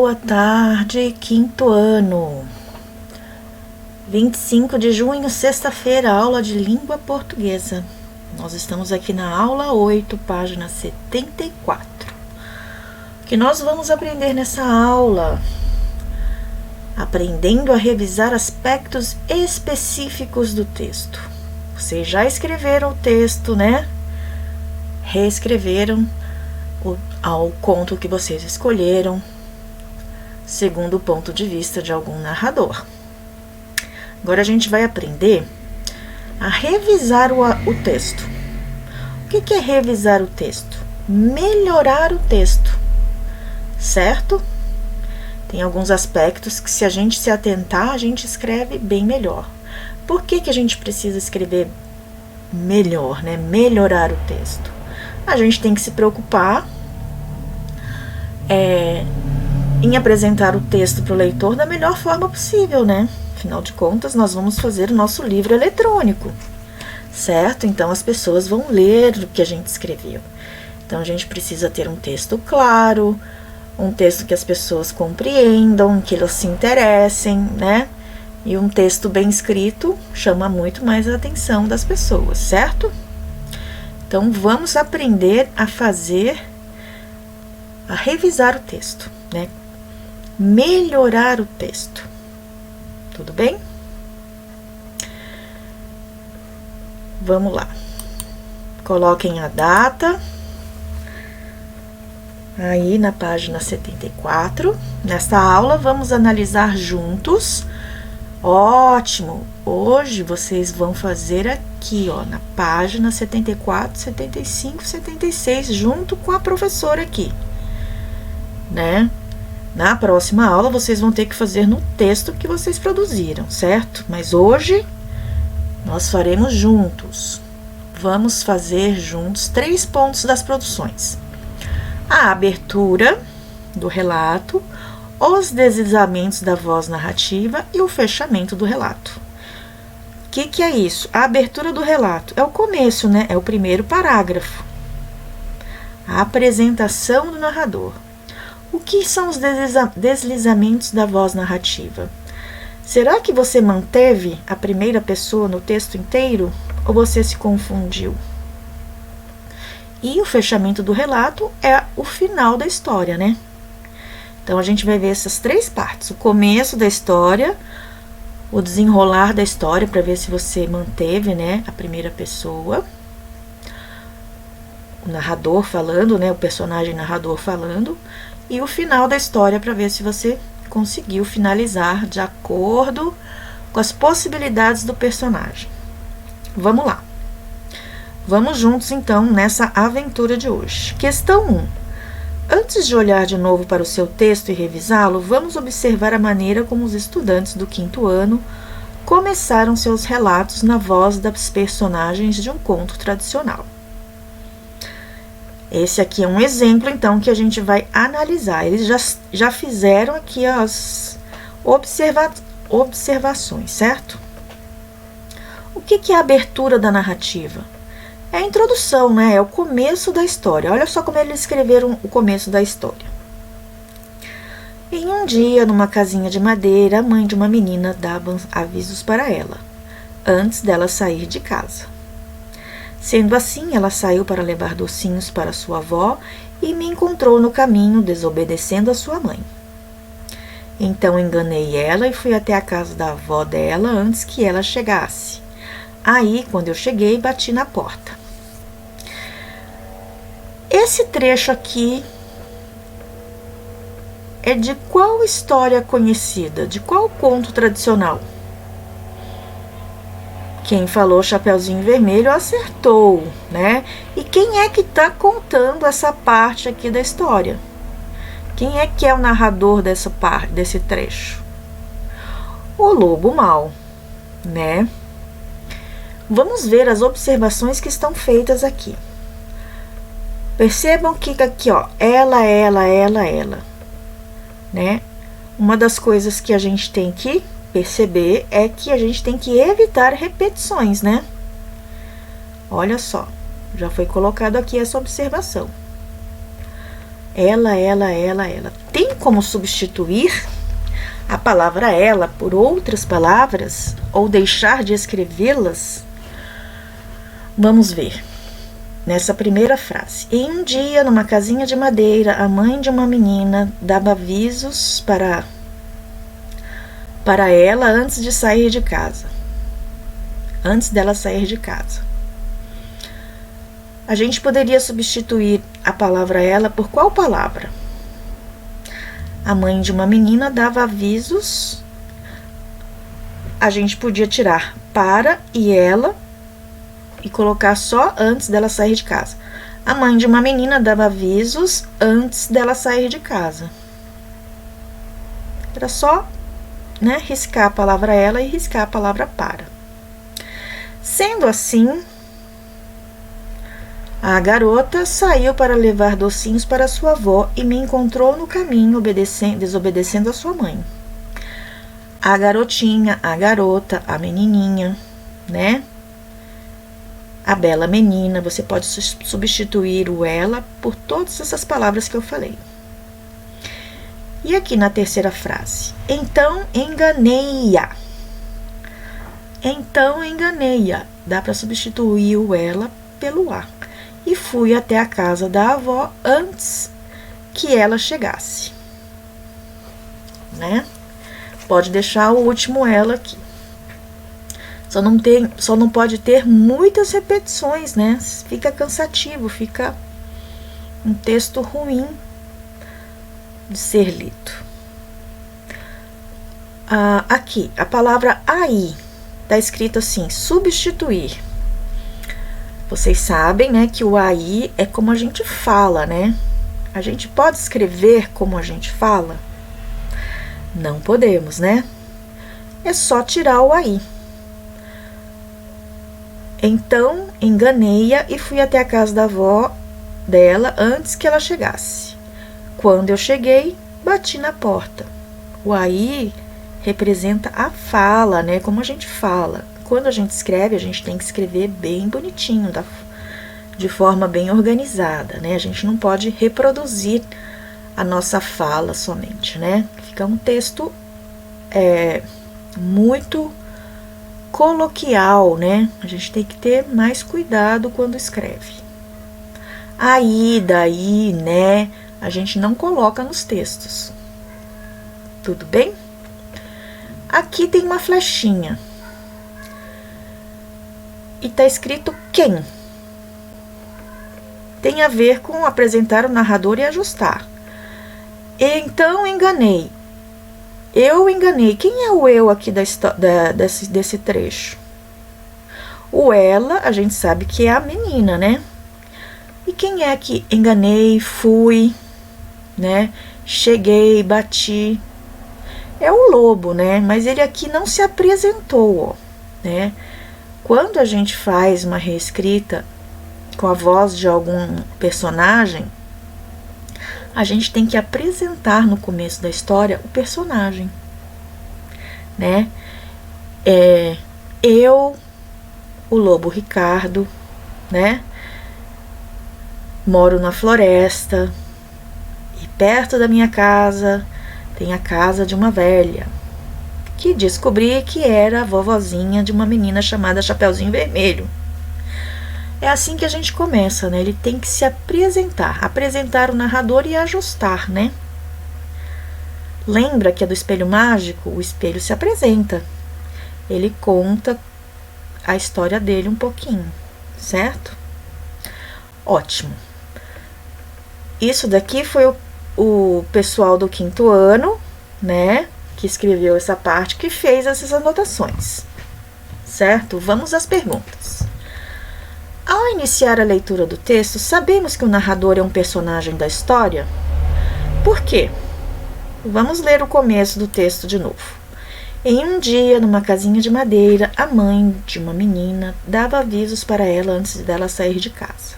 boa tarde, quinto ano. 25 de junho, sexta-feira, aula de língua portuguesa. Nós estamos aqui na aula 8, página 74. O que nós vamos aprender nessa aula? Aprendendo a revisar aspectos específicos do texto. Vocês já escreveram o texto, né? Reescreveram ao conto que vocês escolheram, segundo o ponto de vista de algum narrador. Agora a gente vai aprender a revisar o texto. O que é revisar o texto? Melhorar o texto, certo? Tem alguns aspectos que, se a gente se atentar, a gente escreve bem melhor. Por que a gente precisa escrever melhor, né? Melhorar o texto. A gente tem que se preocupar em apresentar o texto para o leitor da melhor forma possível, né? Afinal de contas, nós vamos fazer o nosso livro eletrônico, certo? Então, as pessoas vão ler o que a gente escreveu. Então, a gente precisa ter um texto claro, um texto que as pessoas compreendam, que elas se interessem, né? E um texto bem escrito chama muito mais a atenção das pessoas, certo? Então, vamos aprender a revisar o texto, né? Melhorar o texto. Tudo bem? Vamos lá. Coloquem a data aí na página 74. Nesta aula, vamos analisar juntos. Ótimo! Hoje vocês vão fazer aqui, ó, na página 74, 75, 76, junto com a professora aqui, né? Na próxima aula, vocês vão ter que fazer no texto que vocês produziram, certo? Mas hoje, nós faremos juntos. Vamos fazer juntos 3 pontos das produções. A abertura do relato, os deslizamentos da voz narrativa e o fechamento do relato. O que é isso? A abertura do relato é o começo, né? É o primeiro parágrafo. A apresentação do narrador. O que são os deslizamentos da voz narrativa? Será que você manteve a primeira pessoa no texto inteiro ou você se confundiu? E o fechamento do relato é o final da história, né? Então, a gente vai ver essas 3 partes. O começo da história, o desenrolar da história, para ver se você manteve, né, a primeira pessoa. O narrador falando, né, o personagem narrador falando. E o final da história, para ver se você conseguiu finalizar de acordo com as possibilidades do personagem. Vamos lá. Vamos juntos, então, nessa aventura de hoje. Questão 1. Antes de olhar de novo para o seu texto e revisá-lo, vamos observar a maneira como os estudantes do 5º ano começaram seus relatos na voz das personagens de um conto tradicional. Esse aqui é um exemplo, então, que a gente vai analisar. Eles já fizeram aqui as observações, certo? O que é a abertura da narrativa? É a introdução, né? É o começo da história. Olha só como eles escreveram o começo da história. Em um dia, numa casinha de madeira, a mãe de uma menina dava avisos para ela, antes dela sair de casa. Sendo assim, ela saiu para levar docinhos para sua avó e me encontrou no caminho, desobedecendo a sua mãe. Então enganei ela e fui até a casa da avó dela antes que ela chegasse. Aí, quando eu cheguei, bati na porta. Esse trecho aqui é de qual história conhecida? De qual conto tradicional? Quem falou Chapeuzinho Vermelho acertou, né? E quem é que está contando essa parte aqui da história? Quem é que é o narrador dessa parte, desse trecho? O Lobo Mau, né? Vamos ver as observações que estão feitas aqui. Percebam que aqui, ó, ela, né? Uma das coisas que a gente tem que perceber é que a gente tem que evitar repetições, né? Olha só, já foi colocado aqui essa observação. Ela. Tem como substituir a palavra ela por outras palavras ou deixar de escrevê-las? Vamos ver. Nessa primeira frase. Em um dia, numa casinha de madeira, a mãe de uma menina dava avisos para ela antes de sair de casa. Antes dela sair de casa. A gente poderia substituir a palavra ela por qual palavra? A mãe de uma menina dava avisos. A gente podia tirar para e ela e colocar só antes dela sair de casa. A mãe de uma menina dava avisos antes dela sair de casa. Era só, né, riscar a palavra ela e riscar a palavra para. Sendo assim, a garota saiu para levar docinhos para sua avó e me encontrou no caminho desobedecendo a sua mãe. A garotinha, a garota, a menininha, né? A bela menina, você pode substituir o ela por todas essas palavras que eu falei. E aqui na terceira frase. Então enganei-a. Então enganei-a. Dá para substituir o ela pelo a. E fui até a casa da avó antes que ela chegasse. Né? Pode deixar o último ela aqui. Só não pode ter muitas repetições, né? Fica cansativo, fica um texto ruim de ser lido. Aqui, a palavra aí está escrito assim, substituir. Vocês sabem, né, que o aí é como a gente fala, né? A gente pode escrever como a gente fala? Não podemos, né? É só tirar o aí. Então, enganei-a e fui até a casa da avó dela antes que ela chegasse. Quando eu cheguei, bati na porta. O aí representa a fala, né? Como a gente fala. Quando a gente escreve, a gente tem que escrever bem bonitinho, de forma bem organizada, né? A gente não pode reproduzir a nossa fala somente, né? Fica um texto muito coloquial, né? A gente tem que ter mais cuidado quando escreve. Aí, daí, né? A gente não coloca nos textos. Tudo bem? Aqui tem uma flechinha. E tá escrito quem? Tem a ver com apresentar o narrador e ajustar. Então, enganei. Eu enganei. Quem é o eu aqui desse trecho? O ela, a gente sabe que é a menina, né? E quem é que enganei, fui, né? Cheguei, bati. É o lobo, né? Mas ele aqui não se apresentou, ó, né? Quando a gente faz uma reescrita com a voz de algum personagem, a gente tem que apresentar no começo da história o personagem, né? Eu, o lobo Ricardo, né? Moro na floresta e perto da minha casa tem a casa de uma velha que descobri que era a vovozinha de uma menina chamada Chapeuzinho Vermelho. É assim que a gente começa, né? Ele tem que se apresentar o narrador e ajustar, né? Lembra que é do espelho mágico? O espelho se apresenta. Ele conta a história dele um pouquinho, certo? Ótimo. Isso daqui foi o pessoal do 5º ano, né? Que escreveu essa parte, que fez essas anotações, certo? Vamos às perguntas. Ao iniciar a leitura do texto, sabemos que o narrador é um personagem da história? Por quê? Vamos ler o começo do texto de novo. Em um dia, numa casinha de madeira, a mãe de uma menina dava avisos para ela antes dela sair de casa.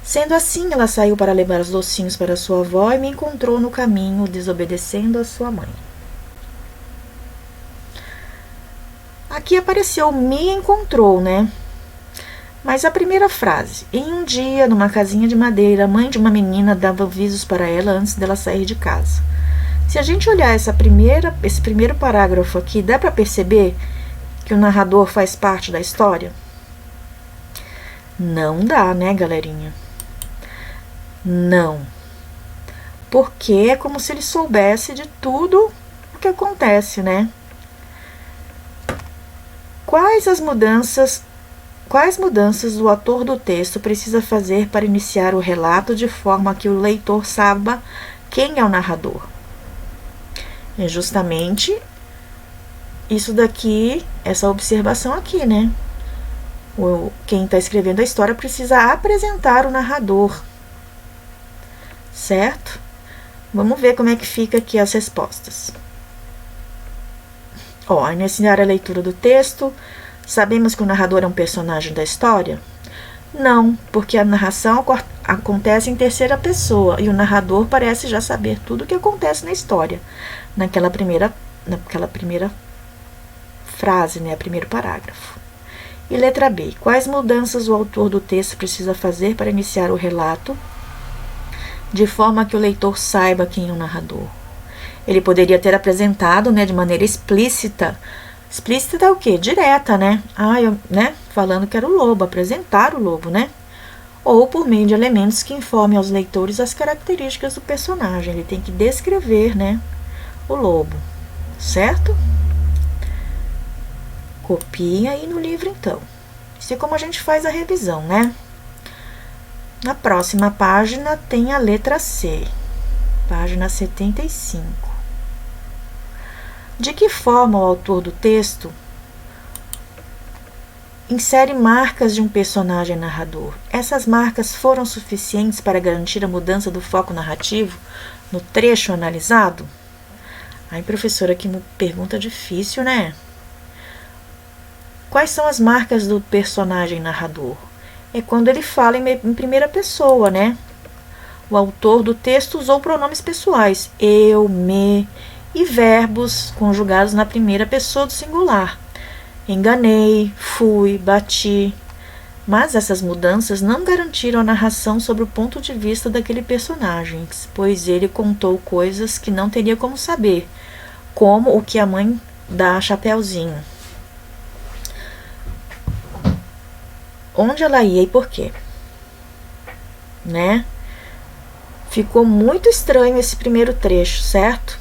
Sendo assim, ela saiu para levar os docinhos para sua avó e me encontrou no caminho, desobedecendo a sua mãe. Aqui apareceu me encontrou, né? Mas a primeira frase: em um dia, numa casinha de madeira, a mãe de uma menina dava avisos para ela antes dela sair de casa. Se a gente olhar esse primeiro parágrafo aqui, dá para perceber que o narrador faz parte da história? Não dá, né, galerinha? Não. Porque é como se ele soubesse de tudo o que acontece, né? Quais mudanças o autor do texto precisa fazer para iniciar o relato de forma que o leitor saiba quem é o narrador? É justamente isso daqui, essa observação aqui, né? Quem está escrevendo a história precisa apresentar o narrador, certo? Vamos ver como é que fica aqui as respostas. Iniciar a leitura do texto. Sabemos que o narrador é um personagem da história? Não, porque a narração acontece em terceira pessoa e o narrador parece já saber tudo o que acontece na história, naquela primeira frase, né, primeiro parágrafo. E letra B. Quais mudanças o autor do texto precisa fazer para iniciar o relato de forma que o leitor saiba quem é o narrador? Ele poderia ter apresentado, né, de maneira explícita. Explícita é o quê? Direta, né? Falando que era o lobo, apresentar o lobo, né? Ou por meio de elementos que informem aos leitores as características do personagem. Ele tem que descrever, né, o lobo, certo? Copia aí no livro, então. Isso é como a gente faz a revisão, né? Na próxima página tem a letra C, página 75. De que forma o autor do texto insere marcas de um personagem narrador? Essas marcas foram suficientes para garantir a mudança do foco narrativo no trecho analisado? Ai, professora, que pergunta difícil, né? Quais são as marcas do personagem narrador? É quando ele fala em primeira pessoa, né? O autor do texto usou pronomes pessoais, eu, me, e verbos conjugados na primeira pessoa do singular. Enganei, fui, bati. Mas essas mudanças não garantiram a narração sobre o ponto de vista daquele personagem, pois ele contou coisas que não teria como saber, como o que a mãe dá a Chapeuzinho. Onde ela ia e por quê? Né? Ficou muito estranho esse primeiro trecho, certo?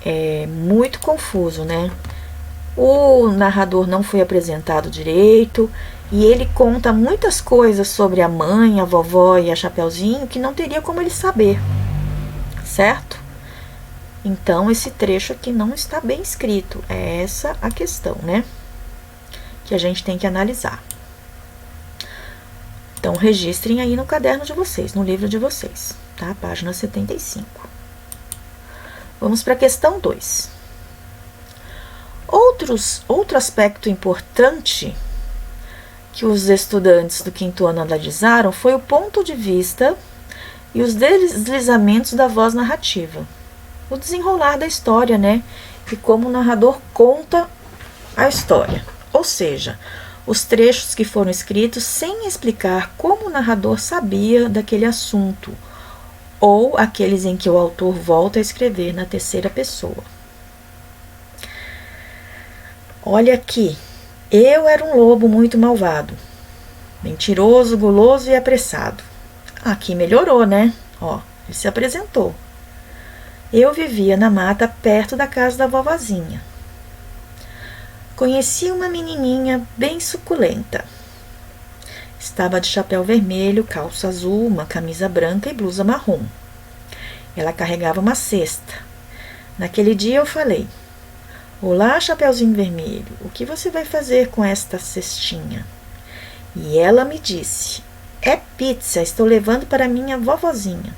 É muito confuso, né? O narrador não foi apresentado direito e ele conta muitas coisas sobre a mãe, a vovó e a Chapeuzinho que não teria como ele saber, certo? Então, esse trecho aqui não está bem escrito. É essa a questão, né? Que a gente tem que analisar. Então, registrem aí no caderno de vocês, no livro de vocês, tá? Página 75. Vamos para a questão 2. Outro aspecto importante que os estudantes do quinto ano analisaram foi o ponto de vista e os deslizamentos da voz narrativa. O desenrolar da história, né? E como o narrador conta a história. Ou seja, os trechos que foram escritos sem explicar como o narrador sabia daquele assunto, ou aqueles em que o autor volta a escrever na terceira pessoa. Olha aqui, eu era um lobo muito malvado, mentiroso, guloso e apressado. Aqui melhorou, né? Ele se apresentou. Eu vivia na mata perto da casa da vovozinha. Conheci uma menininha bem suculenta. Estava de chapéu vermelho, calça azul, uma camisa branca e blusa marrom. Ela carregava uma cesta. Naquele dia eu falei: olá, Chapeuzinho Vermelho, o que você vai fazer com esta cestinha? E ela me disse: é pizza, estou levando para minha vovozinha.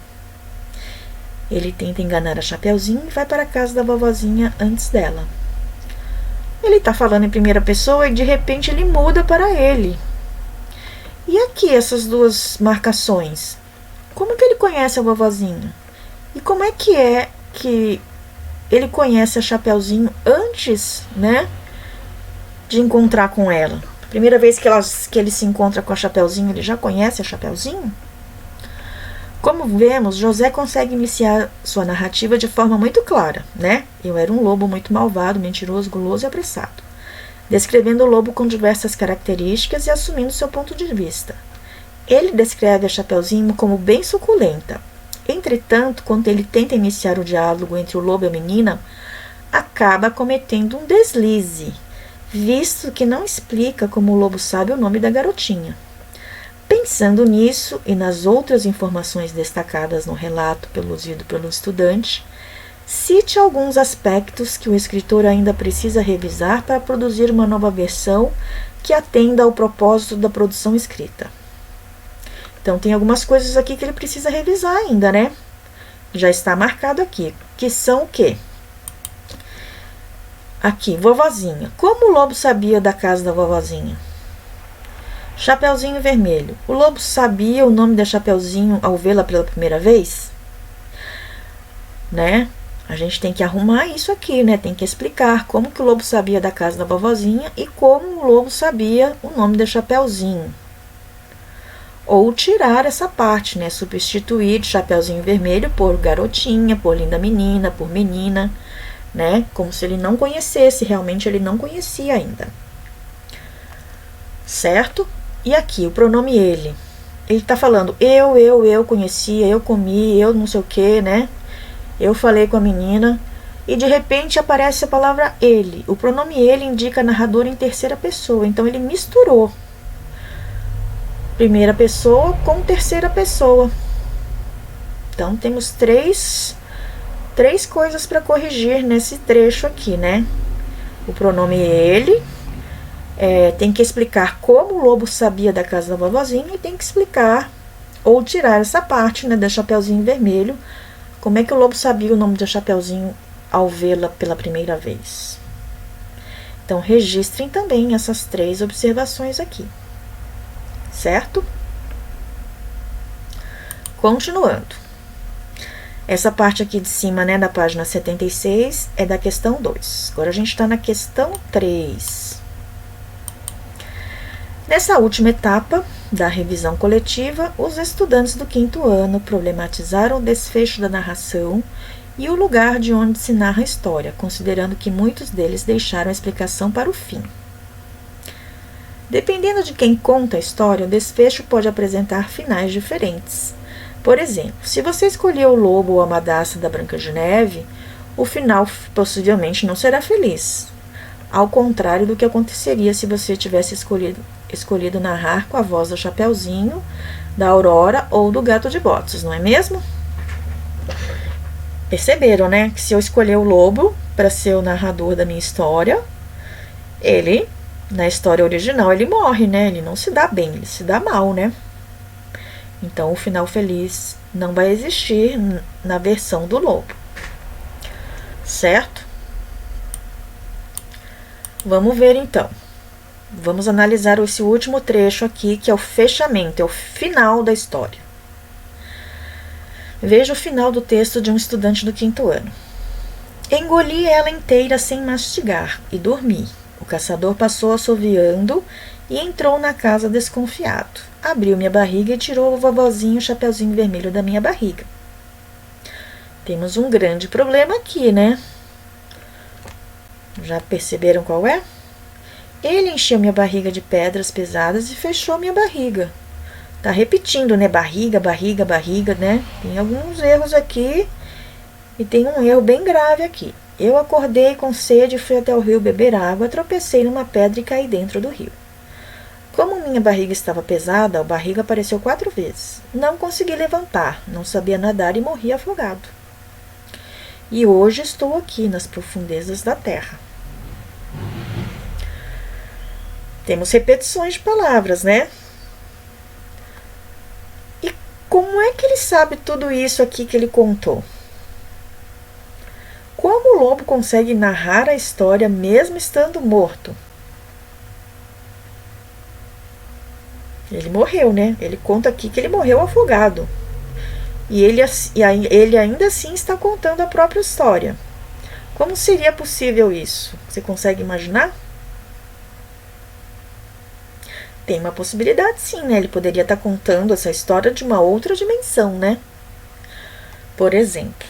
Ele tenta enganar a Chapeuzinho e vai para a casa da vovozinha antes dela. Ele está falando em primeira pessoa e de repente ele muda para ele. E aqui essas duas marcações? Como que ele conhece a vovozinha? E como é que ele conhece a Chapeuzinho antes, né, de encontrar com ela? Primeira vez que ele se encontra com a Chapeuzinho, ele já conhece a Chapeuzinho? Como vemos, José consegue iniciar sua narrativa de forma muito clara, né? Eu era um lobo muito malvado, mentiroso, guloso e apressado, descrevendo o lobo com diversas características e assumindo seu ponto de vista. Ele descreve a Chapeuzinho como bem suculenta. Entretanto, quando ele tenta iniciar o diálogo entre o lobo e a menina, acaba cometendo um deslize, visto que não explica como o lobo sabe o nome da garotinha. Pensando nisso e nas outras informações destacadas no relato produzido pelo estudante, cite alguns aspectos que o escritor ainda precisa revisar para produzir uma nova versão que atenda ao propósito da produção escrita. Então, tem algumas coisas aqui que ele precisa revisar ainda, né? Já está marcado aqui, que são o quê? Aqui, vovozinha. Como o lobo sabia da casa da vovozinha? Chapeuzinho Vermelho. O lobo sabia o nome da Chapeuzinho ao vê-la pela primeira vez? Né? A gente tem que arrumar isso aqui, né? Tem que explicar como que o lobo sabia da casa da vovozinha e como o lobo sabia o nome da Chapeuzinho. Ou tirar essa parte, né? Substituir Chapeuzinho Vermelho por garotinha, por linda menina, por menina, né? Como se ele não conhecesse, realmente ele não conhecia ainda. Certo? E aqui, o pronome ele. Ele tá falando eu conhecia, eu comi, eu não sei o que, né? Eu falei com a menina. E de repente aparece a palavra ele. O pronome ele indica narrador em terceira pessoa. Então ele misturou primeira pessoa com terceira pessoa. Então temos três coisas para corrigir nesse trecho aqui, né? O pronome ele. Tem que explicar como o lobo sabia da casa da vovozinha e tem que explicar ou tirar essa parte, né, da Chapeuzinho Vermelho. Como é que o lobo sabia o nome da Chapeuzinho ao vê-la pela primeira vez? Então, registrem também essas 3 observações aqui. Certo? Continuando. Essa parte aqui de cima, né, da página 76, é da questão 2. Agora, a gente está na questão 3. Nessa última etapa da revisão coletiva, os estudantes do 5º ano problematizaram o desfecho da narração e o lugar de onde se narra a história, considerando que muitos deles deixaram a explicação para o fim. Dependendo de quem conta a história, o desfecho pode apresentar finais diferentes. Por exemplo, se você escolher o lobo ou a madrasta da Branca de Neve, o final possivelmente não será feliz, ao contrário do que aconteceria se você tivesse escolhido narrar com a voz do Chapeuzinho, da Aurora ou do Gato de Botas, não é mesmo? Perceberam, né? Que se eu escolher o lobo para ser o narrador da minha história, ele, na história original, ele morre, né? Ele não se dá bem, ele se dá mal, né? Então, o final feliz não vai existir na versão do lobo. Certo? Vamos ver, então. Vamos analisar esse último trecho aqui, que é o fechamento, é o final da história. Veja o final do texto de um estudante do 5º ano. Engoli ela inteira sem mastigar e dormi. O caçador passou assoviando e entrou na casa desconfiado. Abriu minha barriga e tirou o vovozinho Chapeuzinho Vermelho da minha barriga. Temos um grande problema aqui, né? Já perceberam qual é? Ele encheu minha barriga de pedras pesadas e fechou minha barriga. Tá repetindo, né? Barriga, barriga, barriga, né? Tem alguns erros aqui e tem um erro bem grave aqui. Eu acordei com sede e fui até o rio beber água, tropecei numa pedra e caí dentro do rio. Como minha barriga estava pesada, a barriga apareceu 4 vezes. Não consegui levantar, não sabia nadar e morri afogado. E hoje estou aqui nas profundezas da terra. Temos repetições de palavras, né? E como é que ele sabe tudo isso aqui que ele contou? Como o lobo consegue narrar a história mesmo estando morto? Ele morreu, né? Ele conta aqui que ele morreu afogado. E ele ainda assim está contando a própria história. Como seria possível isso? Você consegue imaginar? Tem uma possibilidade sim, né? Ele poderia estar contando essa história de uma outra dimensão, né? Por exemplo,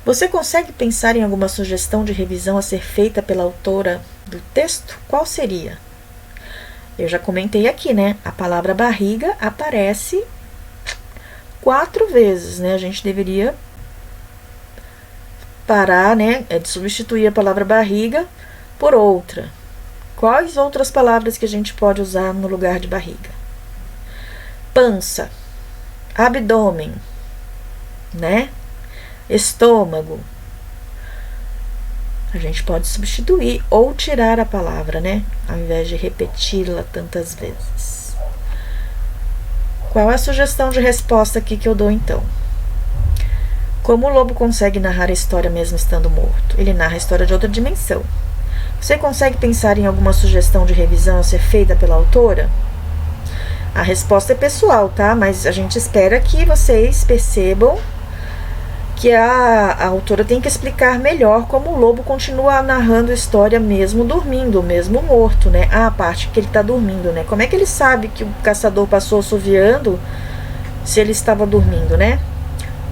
você consegue pensar em alguma sugestão de revisão a ser feita pela autora do texto? Qual seria? Eu já comentei aqui, né? A palavra barriga aparece 4 vezes, né? A gente deveria parar, né? De substituir a palavra barriga por outra. Quais outras palavras que a gente pode usar no lugar de barriga? Pança, abdômen, né? Estômago. A gente pode substituir ou tirar a palavra, né? Ao invés de repeti-la tantas vezes. Qual é a sugestão de resposta aqui que eu dou, então? Como o lobo consegue narrar a história mesmo estando morto? Ele narra a história de outra dimensão. Você consegue pensar em alguma sugestão de revisão a ser feita pela autora? A resposta é pessoal, tá? Mas a gente espera que vocês percebam que a autora tem que explicar melhor como o lobo continua narrando a história mesmo dormindo, mesmo morto, né? A parte que ele está dormindo, né? Como é que ele sabe que o caçador passou assoviando se ele estava dormindo, né?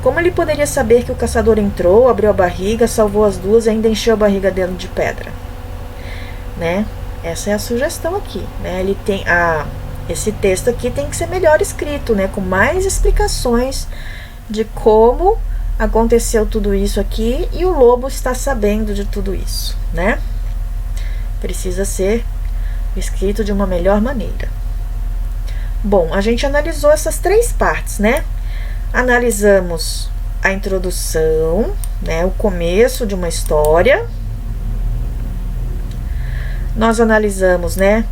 Como ele poderia saber que o caçador entrou, abriu a barriga, salvou as duas e ainda encheu a barriga dele de pedra? Né? Essa é a sugestão aqui, né? Ele tem esse texto aqui tem que ser melhor escrito, né? Com mais explicações de como aconteceu tudo isso aqui e o lobo está sabendo de tudo isso, né? Precisa ser escrito de uma melhor maneira. Bom, a gente analisou essas 3 partes, né? Analisamos a introdução, né? O começo de uma história. Nós analisamos, né?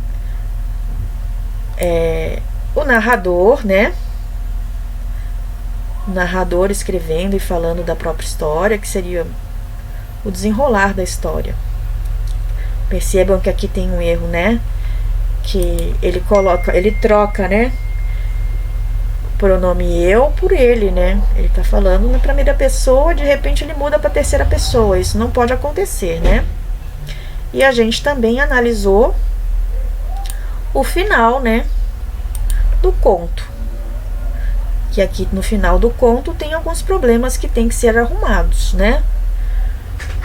O narrador, né? O narrador escrevendo e falando da própria história, que seria o desenrolar da história. Percebam que aqui tem um erro, né? Que ele troca, né? O pronome eu por ele, né? Ele tá falando na primeira pessoa, de repente ele muda para terceira pessoa. Isso não pode acontecer, né? E a gente também analisou o final, né, do conto. Que aqui no final do conto tem alguns problemas que tem que ser arrumados, né?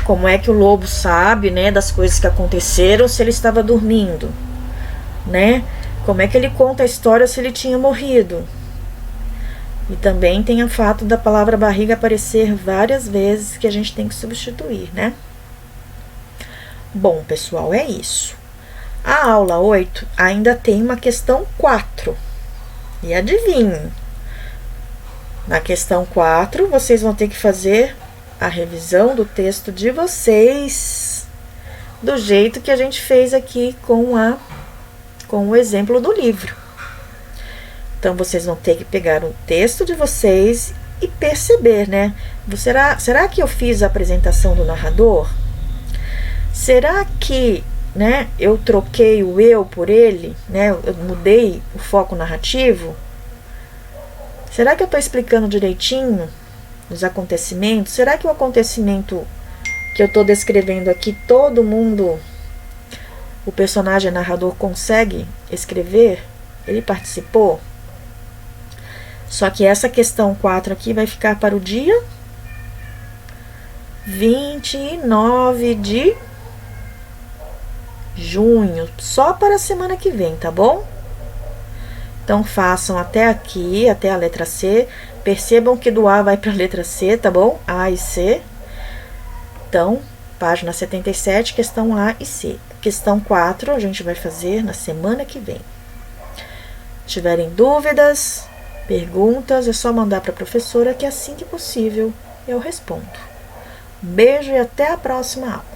Como é que o lobo sabe, né, das coisas que aconteceram se ele estava dormindo, né? Como é que ele conta a história se ele tinha morrido? E também tem o fato da palavra barriga aparecer várias vezes que a gente tem que substituir, né? Bom, pessoal, é isso. A aula 8 ainda tem uma questão 4. E adivinhem, na questão 4, vocês vão ter que fazer a revisão do texto de vocês, do jeito que a gente fez aqui com o exemplo do livro. Então, vocês vão ter que pegar o texto de vocês e perceber, né? Será que eu fiz a apresentação do narrador? Será que, né, eu troquei o eu por ele, né? Eu mudei o foco narrativo? Será que eu estou explicando direitinho os acontecimentos? Será que o acontecimento que eu estou descrevendo aqui, todo mundo, o personagem narrador consegue escrever? Ele participou? Só que essa questão 4 aqui vai ficar para o dia 29 de junho, só para a semana que vem, tá bom? Então, façam até aqui, até a letra C. Percebam que do A vai para a letra C, tá bom? A e C. Então, página 77, questão A e C. Questão 4 a gente vai fazer na semana que vem. Se tiverem dúvidas, perguntas, é só mandar para a professora que assim que possível eu respondo. Beijo e até a próxima aula.